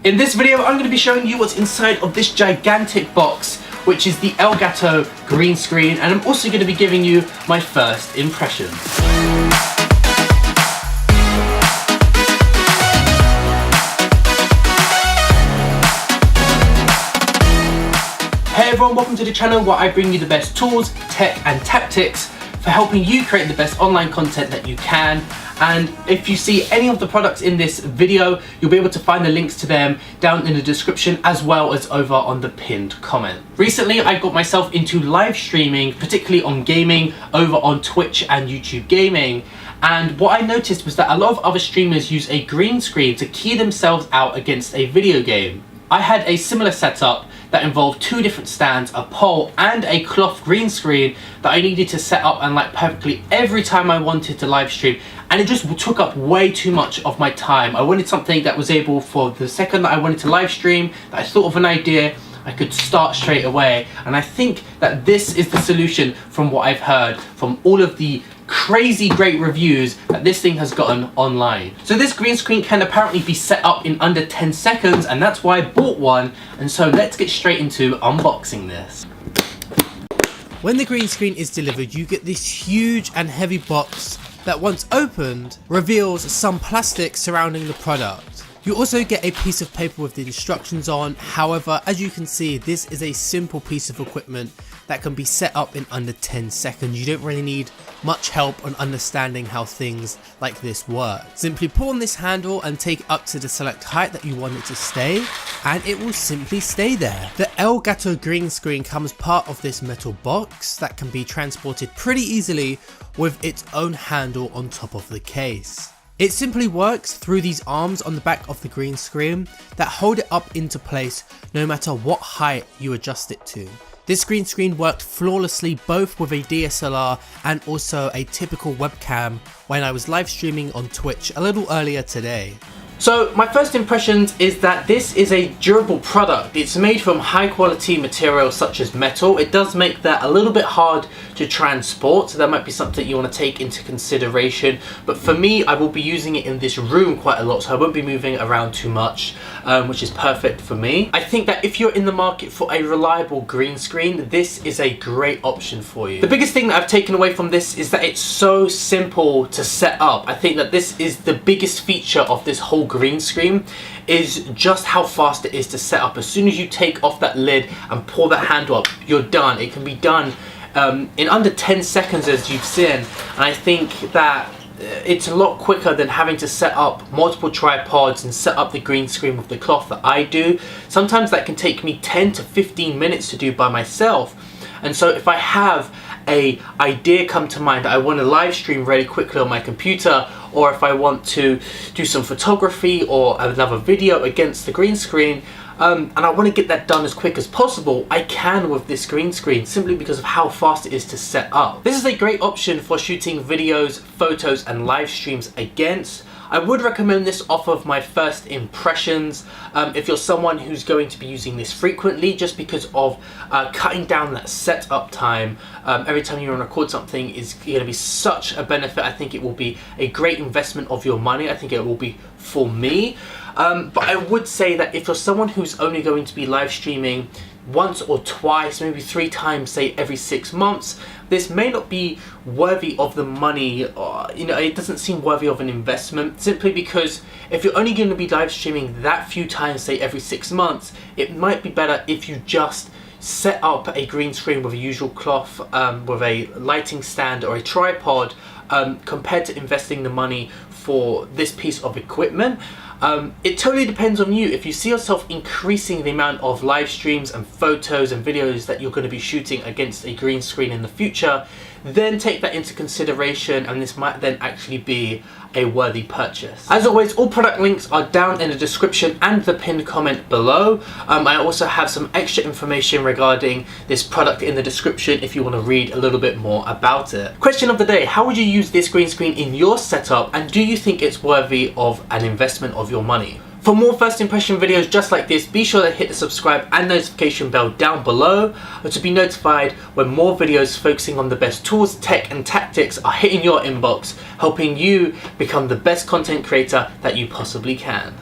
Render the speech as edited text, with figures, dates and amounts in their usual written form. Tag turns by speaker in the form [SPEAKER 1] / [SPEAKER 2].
[SPEAKER 1] In this video, I'm going to be showing you what's inside of this gigantic box, which is the Elgato Green Screen, and I'm also going to be giving you my first impressions. Hey everyone, welcome to the channel where I bring you the best tools, tech and tactics for helping you create the best online content that you can. And if you see any of the products in this video, you'll be able to find the links to them down in the description as well as over on the pinned comment. Recently, I got myself into live streaming, particularly on gaming, over on Twitch and YouTube Gaming. And what I noticed was that a lot of other streamers use a green screen to key themselves out against a video game. I had a similar setup that involved two different stands, a pole and a cloth green screen that I needed to set up and light perfectly every time I wanted to live stream, and it just took up way too much of my time. I wanted something that was able, for the second that I wanted to live stream, that I thought of an idea, I could start straight away. And I think that this is the solution from what I've heard from all of the crazy great reviews that this thing has gotten online. So this green screen can apparently be set up in under 10 seconds, and that's why I bought one. And so let's get straight into unboxing this. When the green screen is delivered, you get this huge and heavy box that, once opened, reveals some plastic surrounding the product. You also get a piece of paper with the instructions on. However, as you can see, this is a simple piece of equipment that can be set up in under 10 seconds. You don't really need much help on understanding how things like this work. Simply pull on this handle and take it up to the select height that you want it to stay, and it will simply stay there. The Elgato Green Screen comes part of this metal box that can be transported pretty easily with its own handle on top of the case. It simply works through these arms on the back of the green screen that hold it up into place no matter what height you adjust it to. This green screen worked flawlessly both with a DSLR and also a typical webcam when I was live streaming on Twitch a little earlier today. So my first impressions is that this is a durable product. It's made from high quality materials such as metal. It does make that a little bit hard to transport, so that might be something you want to take into consideration. But for me, I will be using it in this room quite a lot, so I won't be moving around too much, which is perfect for me. I think that if you're in the market for a reliable green screen, this is a great option for you. The biggest thing that I've taken away from this is that it's so simple to set up. I think that this is the biggest feature of this whole green screen, is just how fast it is to set up. As soon as you take off that lid and pull that handle up, you're done. It can be done in under 10 seconds, as you've seen, and I think that it's a lot quicker than having to set up multiple tripods and set up the green screen with the cloth that I do. Sometimes that can take me 10 to 15 minutes to do by myself. And so if I have an idea come to mind that I want to live stream really quickly on my computer, or if I want to do some photography or another video against the green screen, and I want to get that done as quick as possible, I can with this green screen, simply because of how fast it is to set up. This is a great option for shooting videos, photos and live streams against. I would recommend this off of my first impressions if you're someone who's going to be using this frequently, just because of cutting down that setup time. Every time you want to record something is going to be such a benefit. I think it will be a great investment of your money. I think it will be for me. But I would say that if you're someone who's only going to be live streaming once or twice, maybe 3 times, say every 6 months, this may not be worthy of the money, or, you know, it doesn't seem worthy of an investment, simply because if you're only going to be live streaming that few times, say every 6 months, it might be better if you just set up a green screen with a usual cloth, with a lighting stand or a tripod, compared to investing the money for this piece of equipment. It totally depends on you. If you see yourself increasing the amount of live streams and photos and videos that you're going to be shooting against a green screen in the future, then take that into consideration, and this might then actually be a worthy purchase. As always, all product links are down in the description and the pinned comment below. I also have some extra information regarding this product in the description if you want to read a little bit more about it. Question of the day: how would you use this green screen in your setup, and do you think it's worthy of an investment of your money? For more first impression videos just like this, be sure to hit the subscribe and notification bell down below to be notified when more videos focusing on the best tools, tech and tactics are hitting your inbox, helping you become the best content creator that you possibly can.